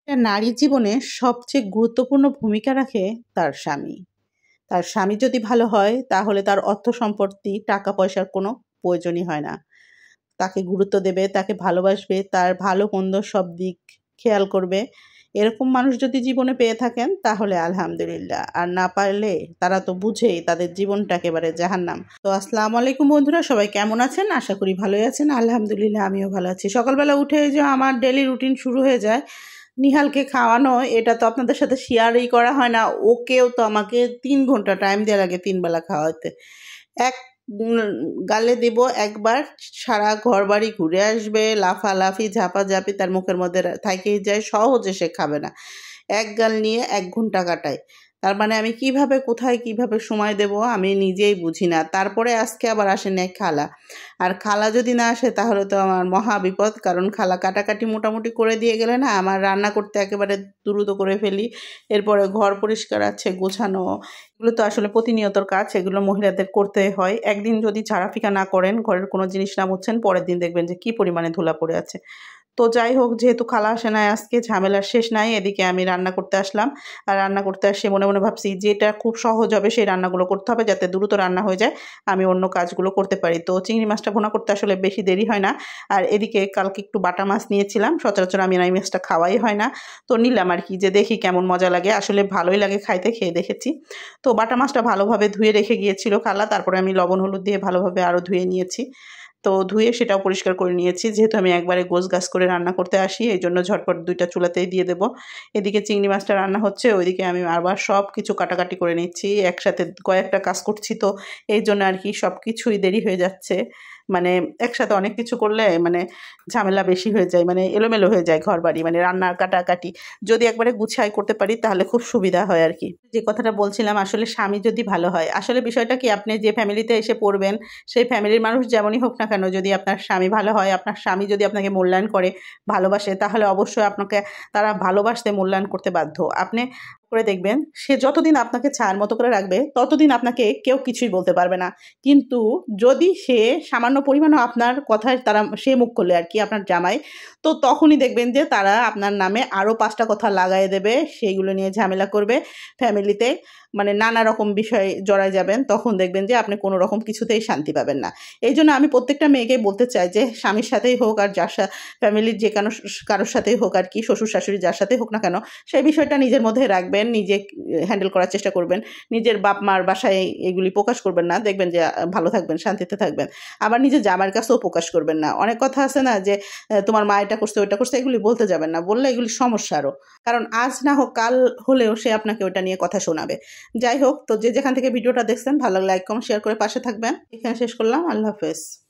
একটা নারীর জীবনে সবচেয়ে গুরুত্বপূর্ণ ভূমিকা রাখে তার স্বামী। তার স্বামী যদি ভালো হয় তাহলে তার অর্থ সম্পত্তি, টাকা পয়সার কোনো প্রয়োজনই হয় না। তাকে গুরুত্ব দেবে, তাকে ভালোবাসবে, তার ভালো মন্দ সব দিক খেয়াল করবে। এরকম মানুষ যদি জীবনে পেয়ে থাকেন তাহলে আলহামদুলিল্লাহ, আর না পারলে তারা তো বুঝেই তাদের জীবনটা একেবারে জাহান্নাম। তো আসসালামু আলাইকুম বন্ধুরা, সবাই কেমন আছেন? আশা করি ভালোই আছেন। আলহামদুলিল্লাহ আমিও ভালো আছি। সকালবেলা উঠে যে আমার ডেলি রুটিন শুরু হয়ে যায় নিহালকে খাওয়ানো। এটা তো আপনাদের সাথে শেয়ারই করা হয় না। ওকেও তো আমাকে 3 ঘন্টা টাইম দেওয়া লাগে 3 বেলা খাওয়াতে। এক গালে দেব একবার, সারা ঘর বাড়ি ঘুরে আসবে, লাফালাফি ঝাপাঝাপি তার মুখের মধ্যে থাকেই যায়, সহজে সে খাবে না। এক গাল নিয়ে 1 ঘন্টা কাটাই। তার মানে আমি কিভাবে কোথায় কিভাবে সময় দেব আমি নিজেই বুঝি না। তারপরে আজকে আবার আসেন এক খালা, আর খালা যদি না আসে তাহলে তো আমার মহা বিপদ, কারণ খালা কাটাকাটি মোটামুটি করে দিয়ে গেলে না আমার রান্না করতে একেবারে দ্রুত করে ফেলি। এরপরে ঘর পরিষ্কার আছে, গোছানো, এগুলো তো আসলে প্রতিনিয়তর কাজ, এগুলো মহিলাদের করতে হয়। একদিন যদি ঝাড়াফিকা না করেন, ঘরের কোনো জিনিস না মুছছেন, পরের দিন দেখবেন যে কি পরিমাণে ধুলা পড়ে আছে। তো যাই হোক, যেহেতু খালা আসে নাই আজকে, ঝামেলার শেষ নাই। এদিকে আমি রান্না করতে আসলাম, আর রান্না করতে আসে মনে মনে ভাবছি যেটা খুব সহজ হবে সেই রান্নাগুলো করতে হবে, যাতে দ্রুত রান্না হয়ে যায়, আমি অন্য কাজগুলো করতে পারি। তো চিংড়ি মাছটা ভুনা করতে আসলে বেশি দেরি হয় না। আর এদিকে কালকে একটু বাটা মাছ নিয়েছিলাম, সচরাচর আমি এই মাছটা খাওয়াই হয় না, তো নিলাম আর কি, যে দেখি কেমন মজা লাগে। আসলে ভালোই লাগে খাইতে, খেয়ে দেখেছি। তো বাটা মাছটা ভালোভাবে ধুয়ে রেখে গিয়েছিল খালা, তারপরে আমি লবণ হলুদ দিয়ে ভালোভাবে আরও ধুয়ে নিয়েছি। তো ধুয়ে সেটাও পরিষ্কার করে নিয়েছি, যেহেতু আমি একবারে গোছগাছ করে রান্না করতে আসি, এই জন্য ঝটপট 2টা চুলাতেই দিয়ে দেবো। এদিকে চিংড়ি মাছটা রান্না হচ্ছে, ওইদিকে আমি আবার সব কিছু কাটাকাটি করে নিচ্ছি। একসাথে কয়েকটা কাজ করছি, তো এই জন্য আর কি সব কিছুই দেরি হয়ে যাচ্ছে। মানে একসাথে অনেক কিছু করলে মানে ঝামেলা বেশি হয়ে যায়, মানে এলোমেলো হয়ে যায় ঘর বাড়ি, মানে রান্নার কাটাকাটি। যদি একবারে গুছাই করতে পারি তাহলে খুব সুবিধা হয় আর কি। যে কথাটা বলছিলাম, আসলে স্বামী যদি ভালো হয়, আসলে বিষয়টা কি, আপনি যে ফ্যামিলিতে এসে পড়বেন সেই ফ্যামিলির মানুষ যেমনই হোক না কেন, যদি আপনার স্বামী ভালো হয়, আপনার স্বামী যদি আপনাকে মূল্যায়ন করে, ভালোবাসে, তাহলে অবশ্যই আপনাকে তারা ভালোবাসতে, মূল্যায়ন করতে বাধ্য। আপনি করে দেখবেন, সে যতদিন আপনাকে ছায়ার মতো করে রাখবে ততদিন আপনাকে কেউ কিছুই বলতে পারবে না। কিন্তু যদি সে সামান্য পরিমাণও আপনার কথায় সে মুখ করলে আর কি, আপনার জামাই, তো তখনই দেখবেন যে তারা আপনার নামে আরও 5টা কথা লাগাই দেবে, সেইগুলো নিয়ে ঝামেলা করবে ফ্যামিলিতে, মানে নানা রকম বিষয়ে জড়ায় যাবেন। তখন দেখবেন যে আপনি কোনো রকম কিছুতেই শান্তি পাবেন না। এই জন্য আমি প্রত্যেকটা মেয়েকে বলতে চাই যে স্বামীর সাথেই হোক আর যার ফ্যামিলির যে কারোর সাথেই হোক আর কি, শ্বশুর শাশুড়ি যার সাথেই হোক না কেন, সেই বিষয়টা নিজের মধ্যে রাখবেন, নিজে হ্যান্ডেল করার চেষ্টা করবেন। নিজের বাপ মার বাসায় এগুলি প্রকাশ করবেন না, দেখবেন যে ভালো থাকবেন, শান্তিতে থাকবেন। আবার নিজের জামাইয়ের কাছেও প্রকাশ করবেন না। অনেক কথা আছে না যে তোমার মা এটা করছে ওইটা করছে, এগুলি বলতে যাবেন না, বললে এগুলি সমস্যা আরও। কারণ আজ না হোক কাল হলেও সে আপনাকে ওইটা নিয়ে কথা শোনাবে। যাই হোক, তো যে যেখান থেকে ভিডিওটা দেখছেন, ভালো লাগলে লাইক কমেন্ট শেয়ার করে পাশে থাকবেন। এখানে শেষ করলাম। আল্লাহ হাফেজ।